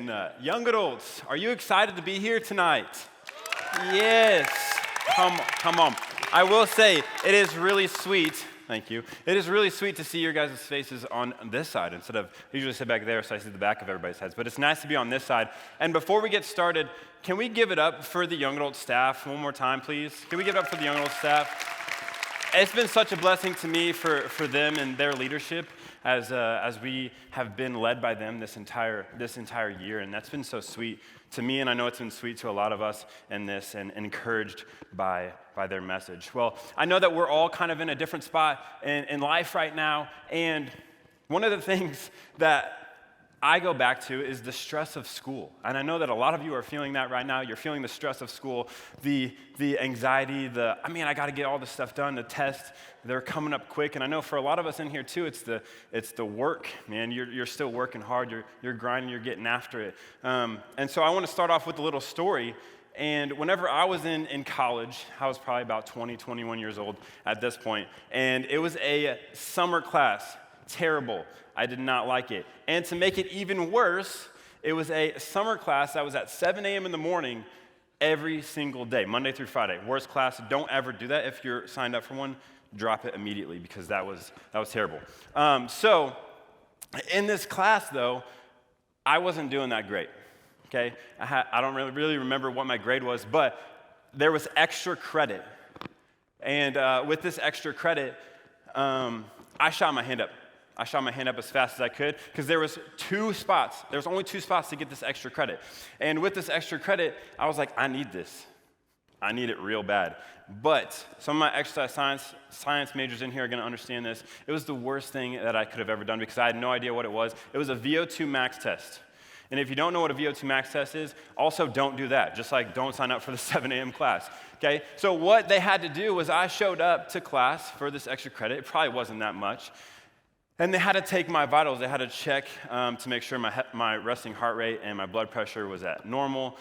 Amen. Young adults, are you excited to be here tonight? Yes. Come on. I will say, it is really sweet. Thank you. It is really sweet to see your guys' faces on this side instead of, I usually sit back there so I see the back of everybody's heads, but it's nice to be on this side. And before we get started, can we give it up for the young adult staff one more time, please? Can we give it up for the young adult staff? It's been such a blessing to me for them and their leadership as we have been led by them this entire year, and that's been so sweet to me, and I know it's been sweet to a lot of us in this, and encouraged by their message. Well, I know that we're all kind of in a different spot in life right now, and one of the things that I go back to is the stress of school. And I know that a lot of you are feeling that right now. You're feeling the stress of school, the anxiety, I got to get all this stuff done, the tests, they're coming up quick. And I know for a lot of us in here too, it's the work, man. You're still working hard, you're grinding, you're getting after it. And so I want to start off with a little story. And whenever I was in college, I was probably about 20, 21 years old at this point, and it was a summer class. Terrible. I did not like it. And to make it even worse, it was a summer class that was at 7 a.m. in the morning every single day, Monday through Friday. Worst class. Don't ever do that. If you're signed up for one, drop it immediately because that was terrible. So in this class, though, I wasn't doing that great. Okay, I don't really remember what my grade was, but there was extra credit. And with this extra credit, I shot my hand up. I shot my hand up as fast as I could because there was only two spots to get this extra credit. And with this extra credit, I was like, I need this. I need it real bad. But some of my exercise science majors in here are going to understand this. It was the worst thing that I could have ever done because I had no idea what it was. It was a VO2 max test. And if you don't know what a VO2 max test is, also don't do that. Just like don't sign up for the 7 a.m. class. Okay? So what they had to do was I showed up to class for this extra credit. It probably wasn't that much. And they had to take my vitals. They had to check to make sure my resting heart rate and my blood pressure was at normal,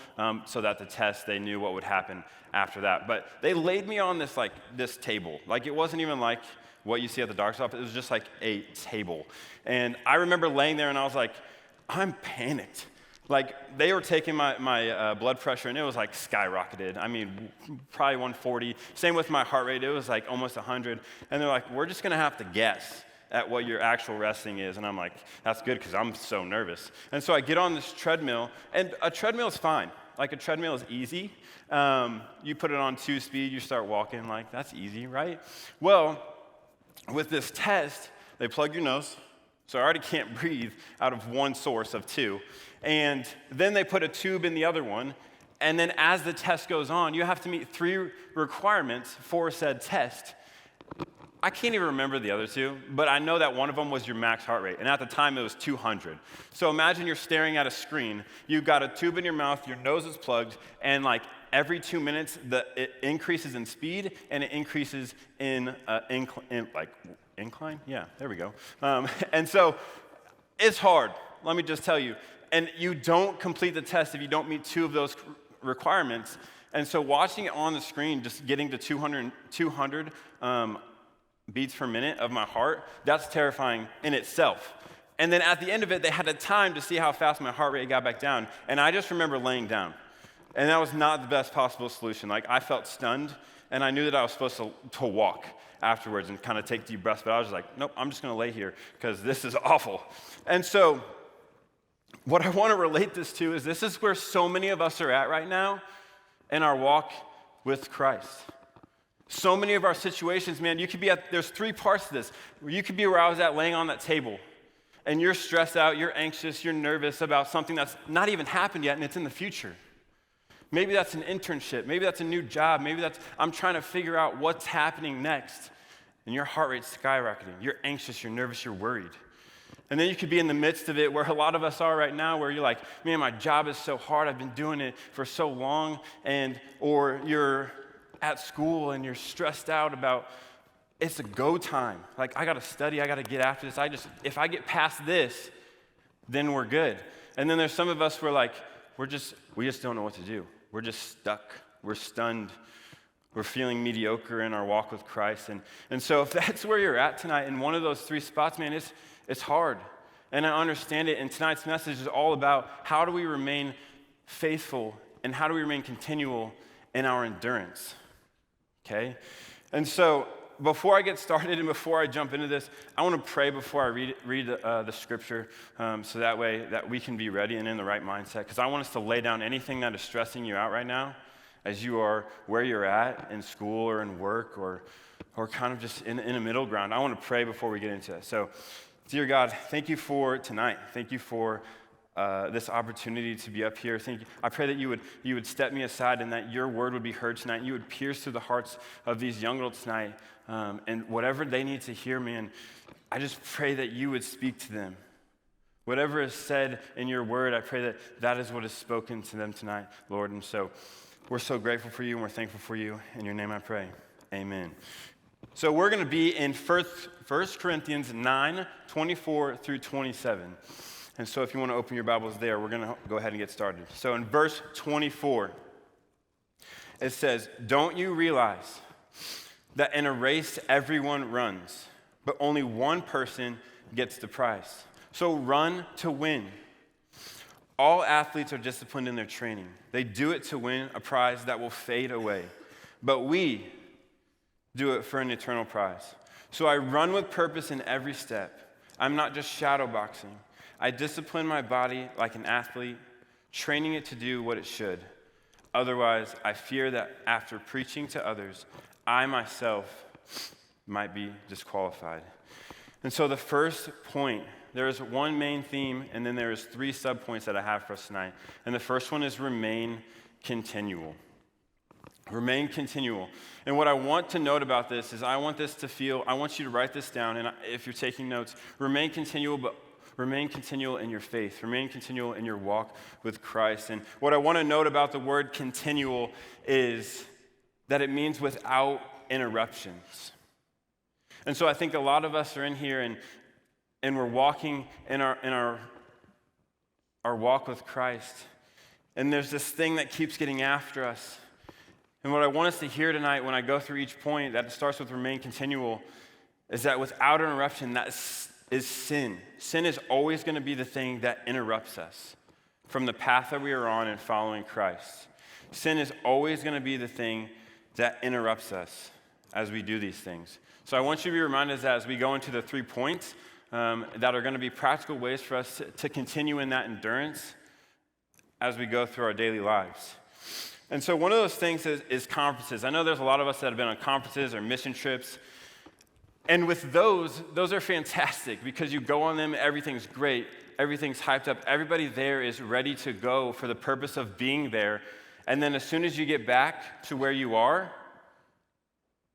so that the test, they knew what would happen after that. But they laid me on this table. Like, it wasn't even like what you see at the doctor's office. It was just like a table. And I remember laying there, and I was like, I'm panicked. Like, they were taking my blood pressure, and it was like skyrocketed. I mean, probably 140. Same with my heart rate. It was like almost 100. And they're like, we're just going to have to guess at what your actual resting is. And I'm like, that's good because I'm so nervous. And so I get on this treadmill, and a treadmill is fine. Like, a treadmill is easy. You put it on 2-speed, you start walking, like, that's easy, right? Well, with this test, they plug your nose, so I already can't breathe out of one source of two. And then they put a tube in the other one, and then as the test goes on, you have to meet 3 requirements for said test. I can't even remember the other 2, but I know that one of them was your max heart rate, and at the time it was 200. So imagine you're staring at a screen, you've got a tube in your mouth, your nose is plugged, and like every 2 minutes, it increases in speed and it increases in incline? Yeah, there we go. And so it's hard, let me just tell you. And you don't complete the test if you don't meet 2 of those requirements. And so watching it on the screen, just getting to 200 beats per minute of my heart, that's terrifying in itself. And then at the end of it, they had a time to see how fast my heart rate got back down. And I just remember laying down. And that was not the best possible solution. Like, I felt stunned, and I knew that I was supposed to walk afterwards and kind of take deep breaths, but I was like, nope, I'm just going to lay here because this is awful. And so what I want to relate this to is this is where so many of us are at right now in our walk with Christ. So many of our situations, man, you could be there's 3 parts to this. You could be where I was at, laying on that table, and you're stressed out, you're anxious, you're nervous about something that's not even happened yet, and it's in the future. Maybe that's an internship, maybe that's a new job, maybe that's, I'm trying to figure out what's happening next, and your heart rate's skyrocketing. You're anxious, you're nervous, you're worried. And then you could be in the midst of it where a lot of us are right now, where you're like, man, my job is so hard, I've been doing it for so long, or you're at school and you're stressed out about it's a go time. Like, I got to study, I got to get after this. If I get past this, then we're good. And then there's some of us who are like, we just don't know what to do. We're just stuck. We're stunned. We're feeling mediocre in our walk with Christ. And so if that's where you're at tonight in one of those 3 spots, man, it's hard. and I understand it. And tonight's message is all about how do we remain faithful and how do we remain continual in our endurance, okay? And so before I get started and before I jump into this, I want to pray before I read the scripture so that way that we can be ready and in the right mindset, because I want us to lay down anything that is stressing you out right now as you are where you're at in school or in work or kind of just in a middle ground. I want to pray before we get into it. So, dear God, thank you for tonight. Thank you for this opportunity to be up here. I pray that you would step me aside and that your word would be heard tonight. You would pierce through the hearts of these young adults tonight, and whatever they need to hear, man, I just pray that you would speak to them. Whatever is said in your word, I pray that that is what is spoken to them tonight, Lord. And so we're so grateful for you and we're thankful for you. In your name I pray. Amen. So we're going to be in 1 Corinthians 9, 24 through 27. And so if you want to open your Bibles there, we're going to go ahead and get started. So in verse 24, it says, "Don't you realize that in a race everyone runs, but only one person gets the prize? So run to win. All athletes are disciplined in their training. They do it to win a prize that will fade away. But we do it for an eternal prize. So I run with purpose in every step. I'm not just shadow boxing. I discipline my body like an athlete, training it to do what it should. Otherwise, I fear that after preaching to others, I myself might be disqualified." And so the first point, there is one main theme, and then there is 3 subpoints that I have for us tonight. And the first one is remain continual. Remain continual. And what I want to note about this is I want you to write this down, and if you're taking notes, remain continual, but remain continual in your faith. Remain continual in your walk with Christ. And what I want to note about the word continual is that it means without interruptions. And so I think a lot of us are in here and we're walking in our walk with Christ. And there's this thing that keeps getting after us. And what I want us to hear tonight when I go through each point that starts with remain continual is that without interruption, that is sin. Sin is always going to be the thing that interrupts us from the path that we are on in following Christ. Sin is always going to be the thing that interrupts us as we do these things. So I want you to be reminded of that as we go into the 3 points that are going to be practical ways for us to continue in that endurance as we go through our daily lives. And so one of those things is conferences. I know there's a lot of us that have been on conferences or mission trips. And with those are fantastic because you go on them, everything's great, everything's hyped up. Everybody there is ready to go for the purpose of being there. And then as soon as you get back to where you are,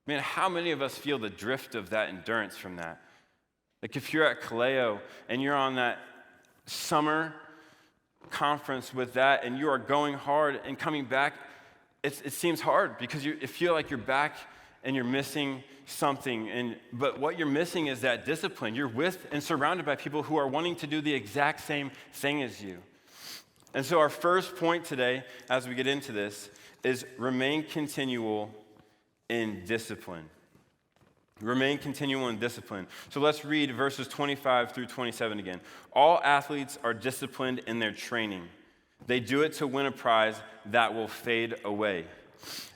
man, how many of us feel the drift of that endurance from that? Like if you're at Kaleo and you're on that summer conference with that and you are going hard and coming back, it seems hard because you feel like you're back and you're missing something. But what you're missing is that discipline. You're with and surrounded by people who are wanting to do the exact same thing as you. And so our first point today, as we get into this, is remain continual in discipline. Remain continual in discipline. So let's read verses 25 through 27 again. All athletes are disciplined in their training. They do it to win a prize that will fade away.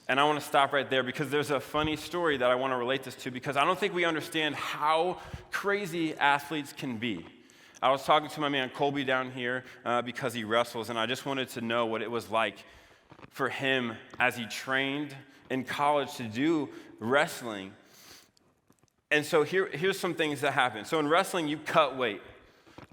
And I want to stop right there because there's a funny story that I want to relate this to because I don't think we understand how crazy athletes can be. I was talking to my man Colby down here because he wrestles, and I just wanted to know what it was like for him as he trained in college to do wrestling. And so here's some things that happen. So in wrestling, you cut weight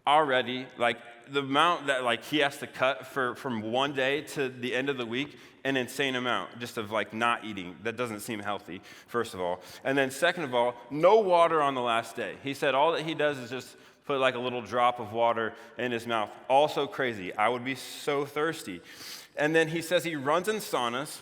already, like the amount that like he has to cut from one day to the end of the week, an insane amount just of like not eating. That doesn't seem healthy, first of all. And then second of all, no water on the last day. He said all that he does is just put like a little drop of water in his mouth. Also crazy. I would be so thirsty. And then he says he runs in saunas.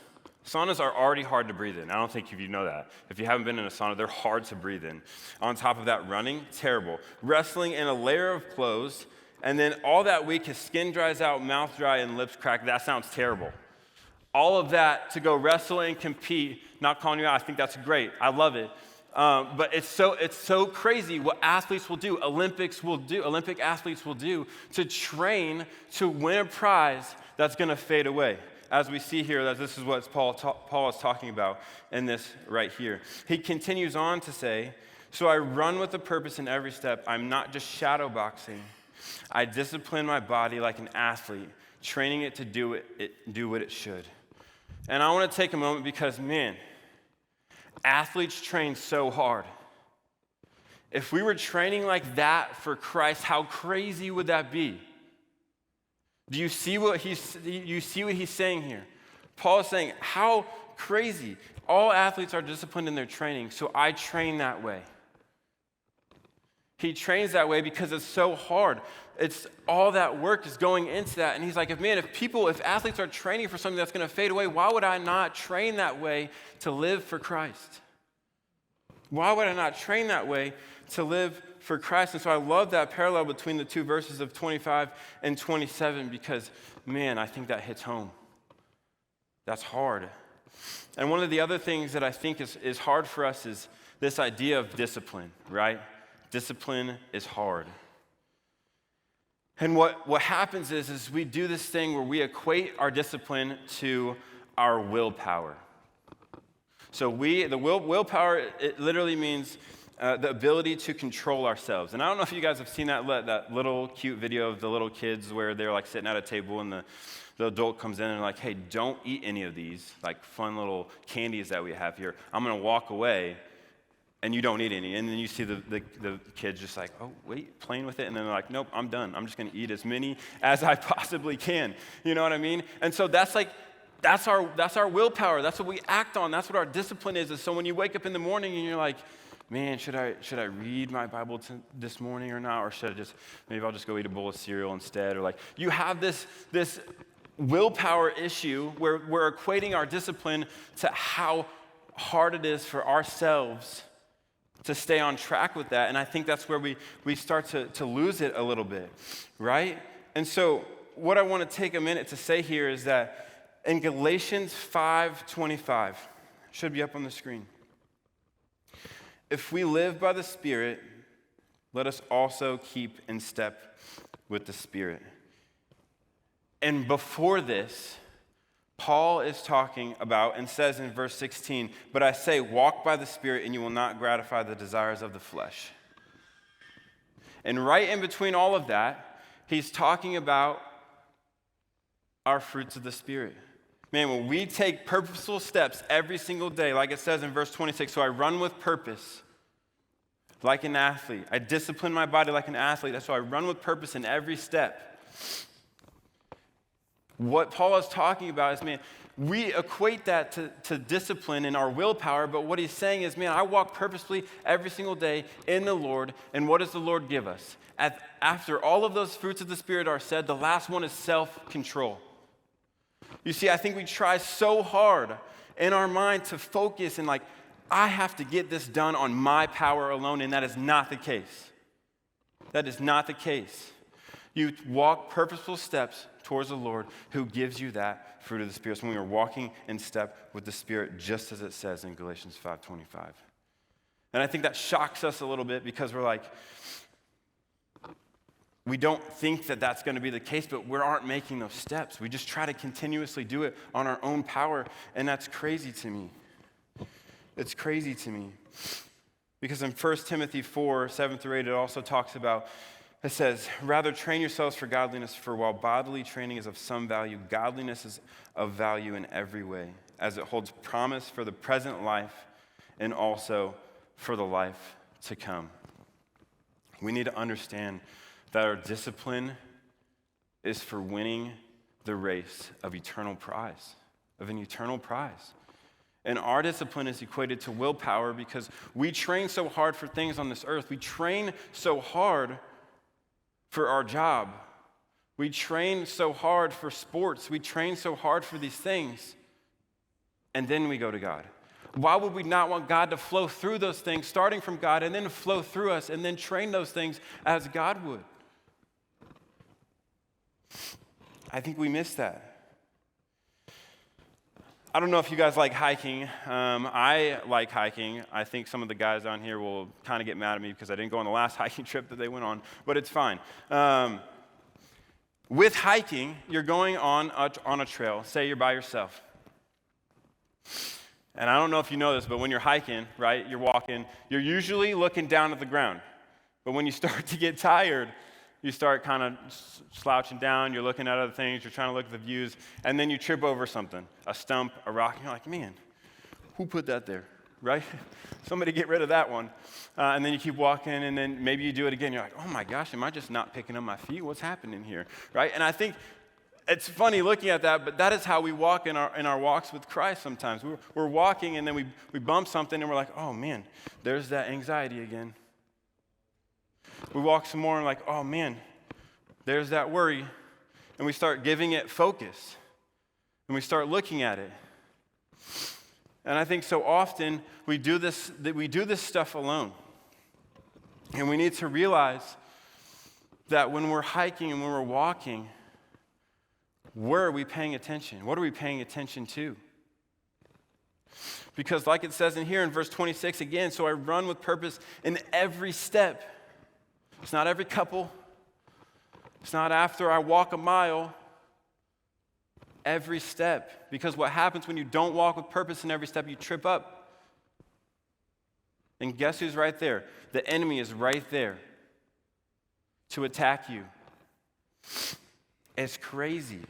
Saunas are already hard to breathe in. I don't think you know that. If you haven't been in a sauna, they're hard to breathe in. On top of that, running, terrible. Wrestling in a layer of clothes, and then all that week his skin dries out, mouth dry, and lips crack. That sounds terrible. All of that to go wrestle and compete, not calling you out, I think that's great. I love it. But it's so crazy what athletes will do, Olympic athletes will do to train to win a prize that's going to fade away. As we see here, that this is what Paul is talking about in this right here. He continues on to say, so I run with a purpose in every step. I'm not just shadow boxing. I discipline my body like an athlete, training it to do what it should. And I want to take a moment because, man, athletes train so hard. If we were training like that for Christ, how crazy would that be? Do you see what he's saying here? Paul is saying, how crazy. All athletes are disciplined in their training, so I train that way. He trains that way because it's so hard. It's all that work is going into that. And he's like, if athletes are training for something that's going to fade away, why would I not train that way to live for Christ? Why would I not train that way to live for Christ? And so I love that parallel between the two verses of 25 and 27 because, man, I think that hits home. That's hard. And one of the other things that I think is hard for us is this idea of discipline, right? Discipline is hard. And what happens is we do this thing where we equate our discipline to our willpower. So willpower, it literally means the ability to control ourselves. And I don't know if you guys have seen that little cute video of the little kids where they're like sitting at a table and the adult comes in and like, hey, don't eat any of these like fun little candies that we have here. I'm going to walk away. And you don't eat any. And then you see the kids just like, oh, wait, playing with it. And then they're like, nope, I'm done. I'm just going to eat as many as I possibly can. You know what I mean? And so that's our willpower. That's what we act on. That's what our discipline is. So when you wake up in the morning and you're like, man, should I read my Bible this morning or not? Or maybe I'll just go eat a bowl of cereal instead? Or like, you have this willpower issue where we're equating our discipline to how hard it is for ourselves to stay on track with that. And I think that's where we start to lose it a little bit, right? And so what I want to take a minute to say here is that in Galatians 5:25, should be up on the screen. If we live by the Spirit, let us also keep in step with the Spirit. And before this, Paul is talking about and says in verse 16, but I say, walk by the Spirit and you will not gratify the desires of the flesh. And right in between all of that, he's talking about our fruits of the Spirit. Man, when we take purposeful steps every single day, like it says in verse 26, so I run with purpose like an athlete. I discipline my body like an athlete. That's why I run with purpose in every step. What Paul is talking about is, man, we equate that to discipline and our willpower, but what he's saying is, man, I walk purposefully every single day in the Lord, and what does the Lord give us? After all of those fruits of the Spirit are said, the last one is self-control. You see, I think we try so hard in our mind to focus and like, I have to get this done on my power alone, and that is not the case. That is not the case. You walk purposeful steps towards the Lord who gives you that fruit of the Spirit. So when we are walking in step with the Spirit, just as it says in Galatians 5:25. And I think that shocks us a little bit because we're like, we don't think that that's going to be the case, but we aren't making those steps. We just try to continuously do it on our own power, and that's crazy to me. It's crazy to me. Because in 1 Timothy 4:7-8, it also talks about, it says, rather train yourselves for godliness, for while bodily training is of some value, godliness is of value in every way, as it holds promise for the present life and also for the life to come. We need to understand that our discipline is for winning the race of an eternal prize. And our discipline is equated to willpower because we train so hard for things on this earth. We train so hard for our job. We train so hard for sports. We train so hard for these things. And then we go to God. Why would we not want God to flow through those things, starting from God, and then flow through us, and then train those things as God would? I think we miss that. I don't know if you guys like hiking. I like hiking. I think some of the guys on here will kind of get mad at me because I didn't go on the last hiking trip that they went on, but it's fine. With hiking, you're going on a trail. Say you're by yourself. And I don't know if you know this, but when you're hiking, right, you're walking, you're usually looking down at the ground. But when you start to get tired, you start kind of slouching down, you're looking at other things, you're trying to look at the views, and then you trip over something, a stump, a rock, and you're like, man, who put that there, right? Somebody get rid of that one. And then you keep walking, and then maybe you do it again. You're like, oh my gosh, am I just not picking up my feet? What's happening here, right? And I think it's funny looking at that, but that is how we walk in our walks with Christ sometimes. We're walking, and then we bump something, and we're like, oh man, there's that anxiety again. We walk some more and like, oh man, there's that worry. And we start giving it focus. And we start looking at it. And I think so often we do this stuff alone. And we need to realize that when we're hiking and when we're walking, where are we paying attention? What are we paying attention to? Because like it says in here in verse 26 again, so I run with purpose in every step. It's not every couple. It's not after I walk a mile. Every step. Because what happens when you don't walk with purpose in every step, you trip up. And guess who's right there? The enemy is right there to attack you. It's crazy.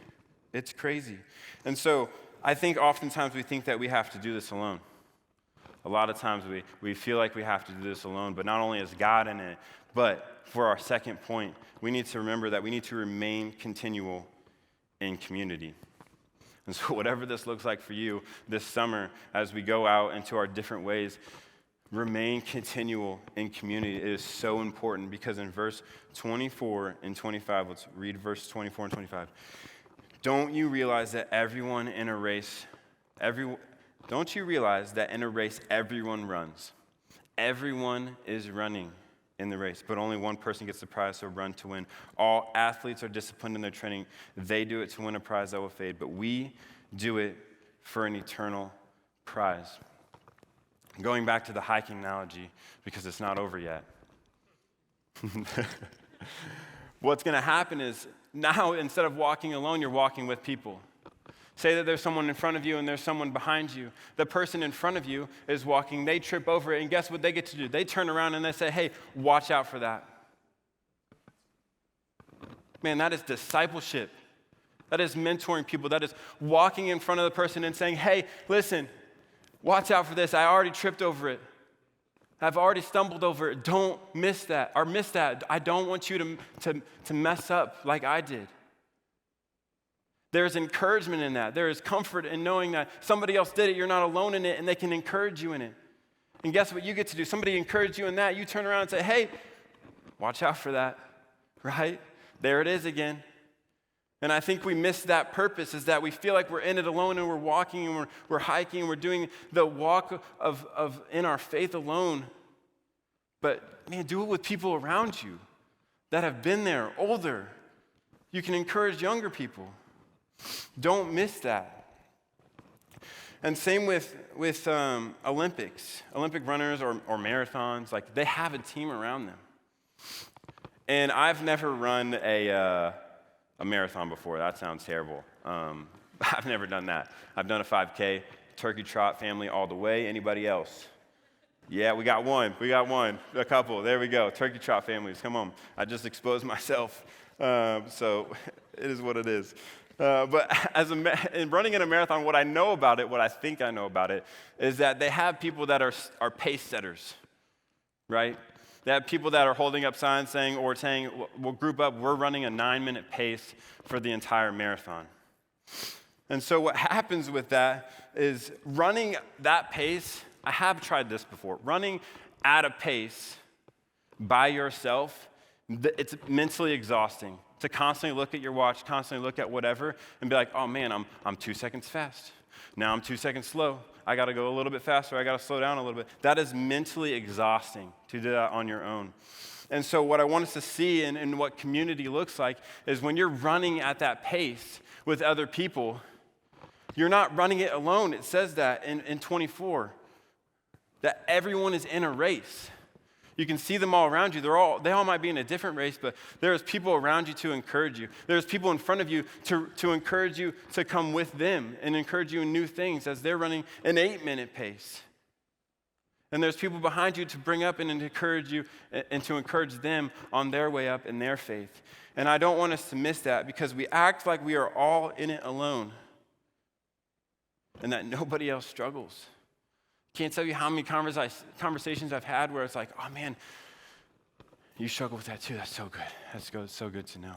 It's crazy. And so I think oftentimes we think that we have to do this alone. A lot of times we feel like we have to do this alone, but not only is God in it, but for our second point, we need to remember that we need to remain continual in community. And so whatever this looks like for you this summer as we go out into our different ways, remain continual in community. It is so important because in verse 24 and 25, let's read verse 24 and 25. Don't you realize that don't you realize that in a race everyone runs? Everyone is running in the race, but only one person gets the prize, so run to win. All athletes are disciplined in their training. They do it to win a prize that will fade, but we do it for an eternal prize. Going back to the hiking analogy, because it's not over yet. What's going to happen is now instead of walking alone, you're walking with people. Say that there's someone in front of you and there's someone behind you. The person in front of you is walking, they trip over it, and guess what they get to do? They turn around and they say, hey, watch out for that. Man, that is discipleship. That is mentoring people. That is walking in front of the person and saying, hey, listen, watch out for this. I already tripped over it. I've already stumbled over it. Don't miss that. I don't want you to mess up like I did. There's encouragement in that. There is comfort in knowing that somebody else did it, you're not alone in it, and they can encourage you in it. And guess what you get to do? Somebody encouraged you in that. You turn around and say, hey, watch out for that, right? There it is again. And I think we miss that purpose, is that we feel like we're in it alone and we're walking and we're hiking and we're doing the walk of in our faith alone. But man, do it with people around you that have been there, older. You can encourage younger people. Don't miss that. And same with Olympics. Olympic runners or marathons, like they have a team around them. And I've never run a marathon before. That sounds terrible. I've never done that. I've done a 5K, turkey trot family all the way. Anybody else? Yeah, we got one. A couple. There we go. Turkey trot families. Come on. I just exposed myself. So it is what it is. But in running in a marathon, what I know about it, what I think I know about it, is that they have people that are pace setters, right? They have people that are holding up signs saying, we'll group up, we're running a 9-minute pace for the entire marathon. And so what happens with that is running that pace, I have tried this before, running at a pace by yourself, it's mentally exhausting to constantly look at your watch, constantly look at whatever, and be like, oh man, I'm 2 seconds fast. Now I'm 2 seconds slow. I got to go a little bit faster. I got to slow down a little bit. That is mentally exhausting to do that on your own. And so what I want us to see and what community looks like is when you're running at that pace with other people, You're not running it alone. It says that in 24, that everyone is in a race. You can see them all around you. They all might be in a different race, but there's people around you to encourage you. There's people in front of you to encourage you to come with them and encourage you in new things as they're running an 8-minute pace. And there's people behind you to bring up and encourage you and to encourage them on their way up in their faith. And I don't want us to miss that because we act like we are all in it alone and that nobody else struggles. Can't tell you how many conversations I've had where it's like, oh man, you struggle with that too. That's so good. That's so good to know.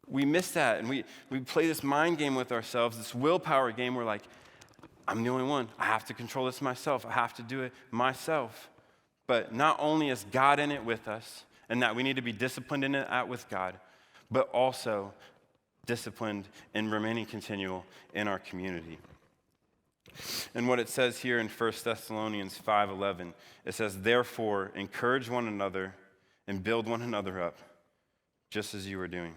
We miss that, and we play this mind game with ourselves, this willpower game. We're like, I'm the only one. I have to control this myself. I have to do it myself. But not only is God in it with us, and that we need to be disciplined in it with God, but also disciplined and remaining continual in our community. And what it says here in 1 Thessalonians 5:11, it says, therefore, encourage one another and build one another up, just as you are doing.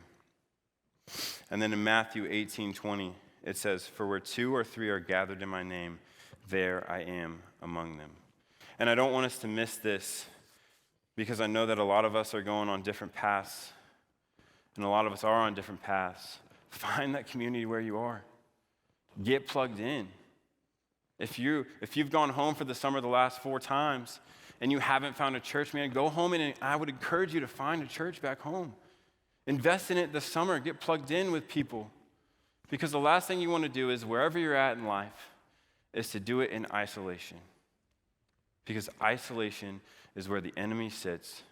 And then in Matthew 18:20, it says, for where 2 or 3 are gathered in my name, there I am among them. And I don't want us to miss this because I know that a lot of us are going on different paths, and a lot of us are on different paths. Find that community where you are. Get plugged in. If you've gone home for the summer the last 4 times and you haven't found a church, man, go home, and I would encourage you to find a church back home. Invest in it this summer. Get plugged in with people. Because the last thing you want to do is, wherever you're at in life, is to do it in isolation. Because isolation is where the enemy sits,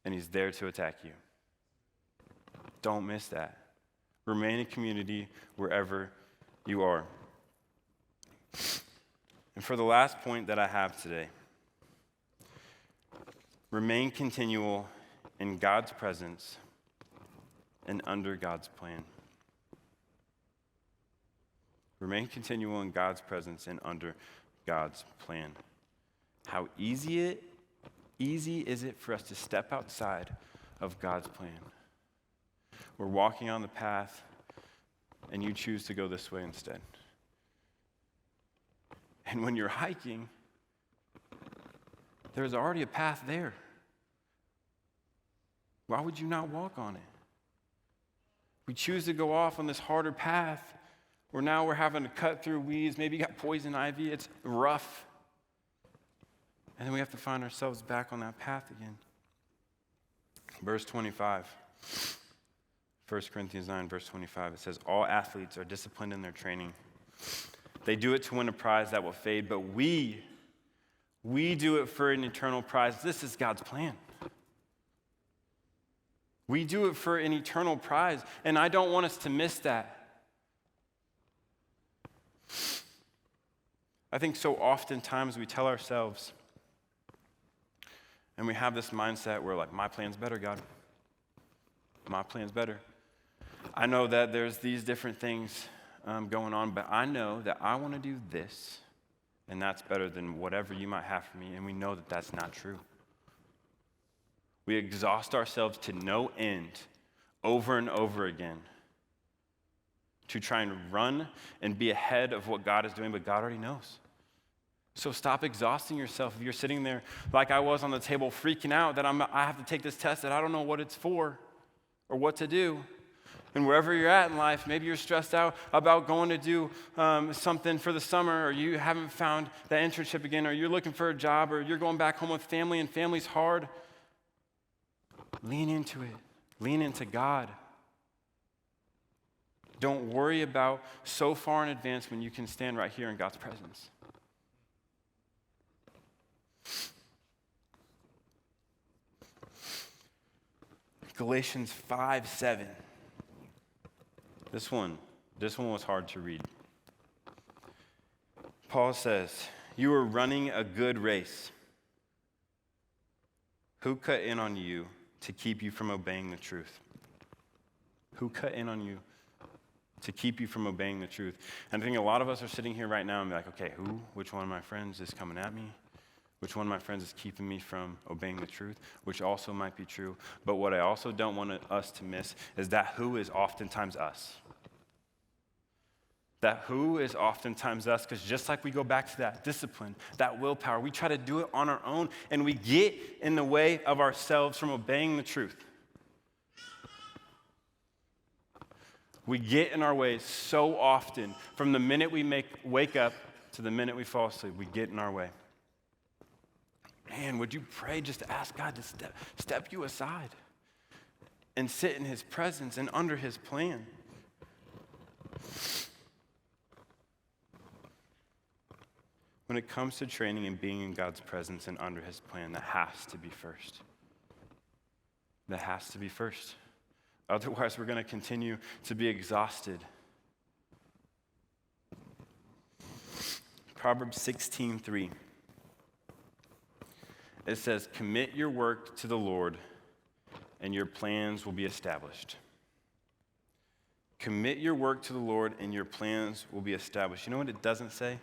and he's there to attack you. Don't miss that. Remain in community wherever you are. And for the last point that I have today, remain continual in God's presence and under God's plan. Remain continual in God's presence and under God's plan. How easy is it for us to step outside of God's plan? We're walking on the path, and you choose to go this way instead. And when you're hiking, there's already a path there. Why would you not walk on it? We choose to go off on this harder path where now we're having to cut through weeds. Maybe you got poison ivy. It's rough. And then we have to find ourselves back on that path again. Verse 25. 1 Corinthians 9, verse 25. It says, all athletes are disciplined in their training. They do it to win a prize that will fade, but we do it for an eternal prize. This is God's plan. We do it for an eternal prize, and I don't want us to miss that. I think so oftentimes we tell ourselves, and we have this mindset where like, my plan's better, God. My plan's better. I know that there's these different things going on, but I know that I want to do this, and that's better than whatever you might have for me, and we know that that's not true. We exhaust ourselves to no end over and over again to try and run and be ahead of what God is doing, but God already knows. So stop exhausting yourself. If you're sitting there like I was on the table freaking out that I have to take this test that I don't know what it's for or what to do. And wherever you're at in life, maybe you're stressed out about going to do something for the summer, or you haven't found that internship again, or you're looking for a job, or you're going back home with family and family's hard. Lean into it. Lean into God. Don't worry about so far in advance when you can stand right here in God's presence. Galatians 5:7. This one was hard to read. Paul says, you are running a good race. Who cut in on you to keep you from obeying the truth? Who cut in on you to keep you from obeying the truth? And I think a lot of us are sitting here right now and be like, okay, which one of my friends is coming at me? Which one of my friends is keeping me from obeying the truth? Which also might be true. But what I also don't want us to miss is that who is oftentimes us. That who is oftentimes us, because just like we go back to that discipline, that willpower, we try to do it on our own, and we get in the way of ourselves from obeying the truth. We get in our way so often. From the minute we wake up to the minute we fall asleep, we get in our way. Man, would you pray just to ask God to step you aside and sit in his presence and under his plan? When it comes to training and being in God's presence and under his plan, that has to be first. That has to be first. Otherwise, we're going to continue to be exhausted. Proverbs 16:3. It says, "Commit your work to the Lord, and your plans will be established." Commit your work to the Lord, and your plans will be established. You know what it doesn't say?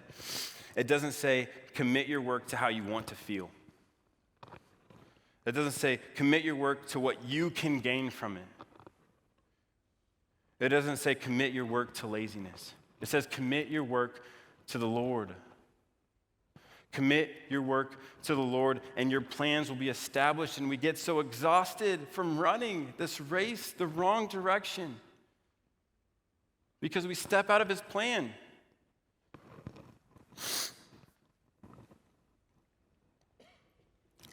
It doesn't say, commit your work to how you want to feel. It doesn't say, commit your work to what you can gain from it. It doesn't say, commit your work to laziness. It says, commit your work to the Lord. Commit your work to the Lord, and your plans will be established. And we get so exhausted from running this race the wrong direction because we step out of his plan.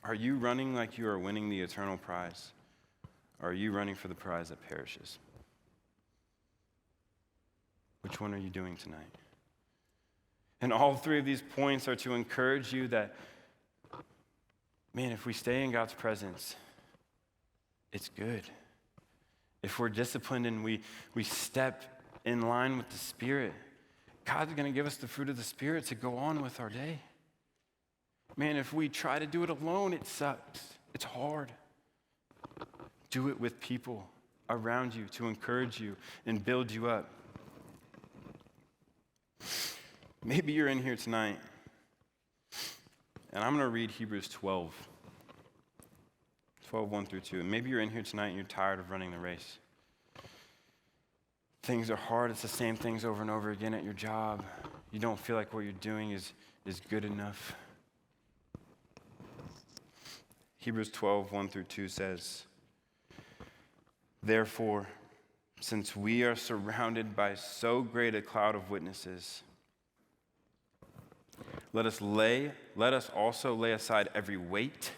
Are you running like you are winning the eternal prize? Or are you running for the prize that perishes? Which one are you doing tonight? And all three of these points are to encourage you that, man, if we stay in God's presence, it's good. If we're disciplined and we step in line with the Spirit, God's going to give us the fruit of the Spirit to go on with our day. Man, if we try to do it alone, it sucks. It's hard. Do it with people around you to encourage you and build you up. Maybe you're in here tonight, and I'm going to read Hebrews 12, 1 through 2. And maybe you're in here tonight and you're tired of running the race. Things are hard. It's the same things over and over again at your job. You don't feel like what you're doing is good enough. Hebrews 12, 1 through 2 says, "Therefore, since we are surrounded by so great a cloud of witnesses, let us also lay aside every weight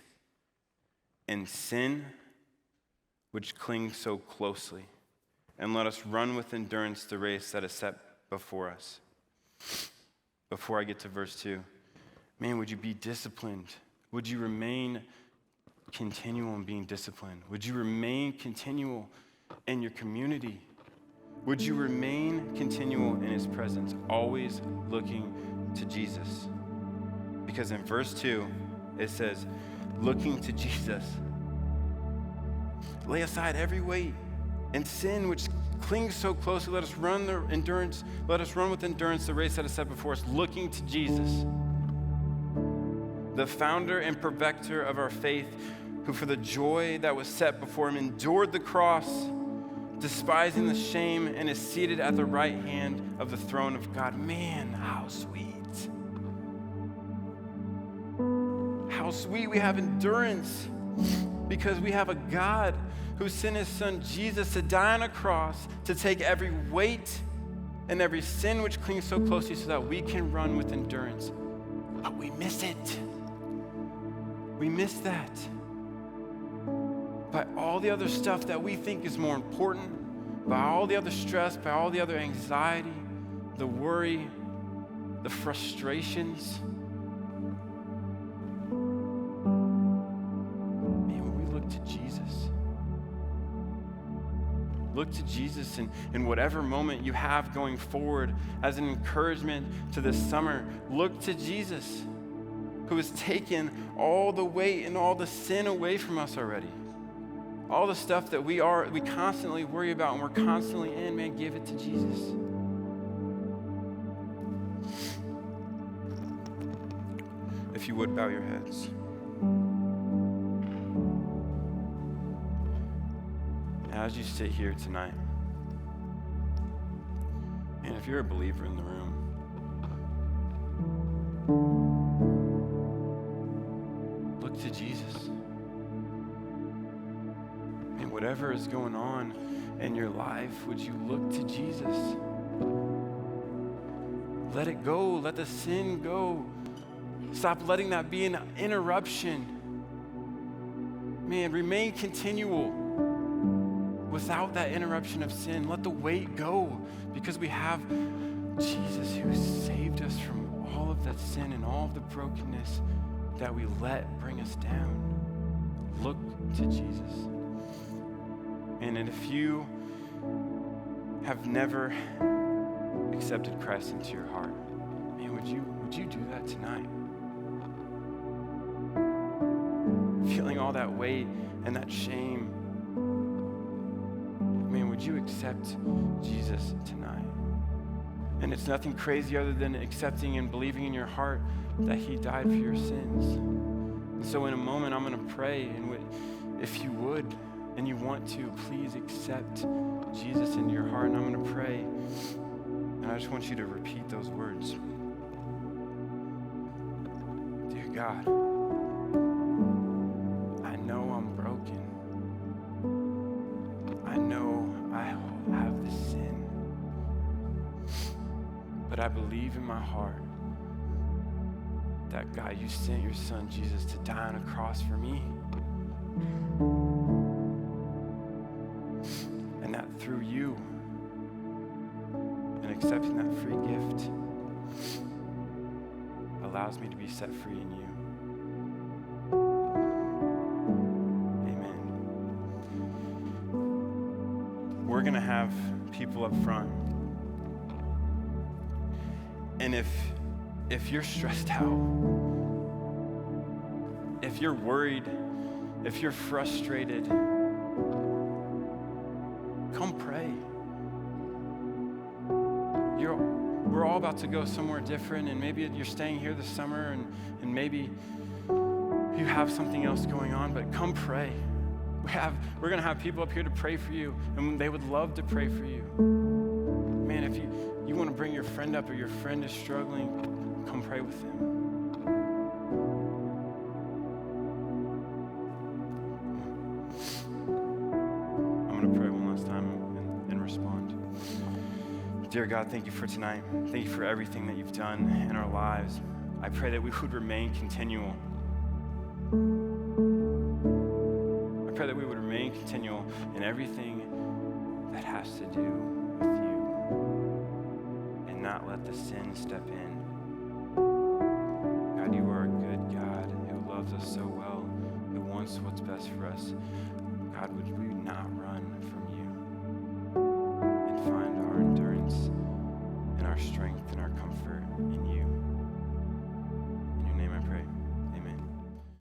and sin which clings so closely, and let us run with endurance the race that is set before us." Before I get to verse 2, man, would you be disciplined? Would you remain continual in being disciplined? Would you remain continual in your community? Would you remain continual in his presence, always looking to Jesus? Because in verse 2, it says, looking to Jesus. Lay aside every weight and sin which clings so closely. Let us run with endurance the race that is set before us, looking to Jesus, the founder and perfecter of our faith, who for the joy that was set before him endured the cross, despising the shame, and is seated at the right hand of the throne of God. Man, how sweet. How sweet. We have endurance because we have a God who sent his son Jesus to die on a cross to take every weight and every sin which clings so closely so that we can run with endurance. But we miss it. We miss that. By all the other stuff that we think is more important, by all the other stress, by all the other anxiety, the worry, the frustrations. Man, when we look to Jesus, look to Jesus in whatever moment you have going forward as an encouragement to this summer. Look to Jesus, who has taken all the weight and all the sin away from us already. All the stuff that we constantly worry about and we're constantly in, man, give it to Jesus. If you would, bow your heads. As you sit here tonight, and if you're a believer in the room, look to Jesus. And whatever is going on in your life, would you look to Jesus? Let it go. Let the sin go. Stop letting that be an interruption. Man, remain continual without that interruption of sin. Let the weight go, because we have Jesus who saved us from all of that sin and all of the brokenness that we let bring us down. Look to Jesus. And if you have never accepted Christ into your heart, man, would you do that tonight? Feeling all that weight and that shame, man, would you accept Jesus tonight? And it's nothing crazy other than accepting and believing in your heart that he died for your sins. And so in a moment, I'm going to pray, and if you would and you want to, please accept Jesus into your heart. And I'm going to pray, and I just want you to repeat those words. Dear God, I know I'm broken. I know I have this sin. But I believe in my heart that, God, you sent your son Jesus to die on a cross for me. And that through you and accepting that free gift allows me to be set free in you. Amen. We're going to have people up front. And if you're stressed out, if you're worried, if you're frustrated, come pray. We're all about to go somewhere different, and maybe you're staying here this summer, and maybe you have something else going on, but come pray. We're going to have people up here to pray for you, and they would love to pray for you. Man, if you want to bring your friend up, or your friend is struggling, come pray with them. I'm going to pray one last time and respond. Dear God, thank you for tonight. Thank you for everything that you've done in our lives. I pray that we would remain continual. I pray that we would remain continual in everything that has to do with you, and not let the sin step in. God, you are a good God who loves us so well, who wants what's best for us. God, would we not run from you and find our endurance and our strength and our comfort in you?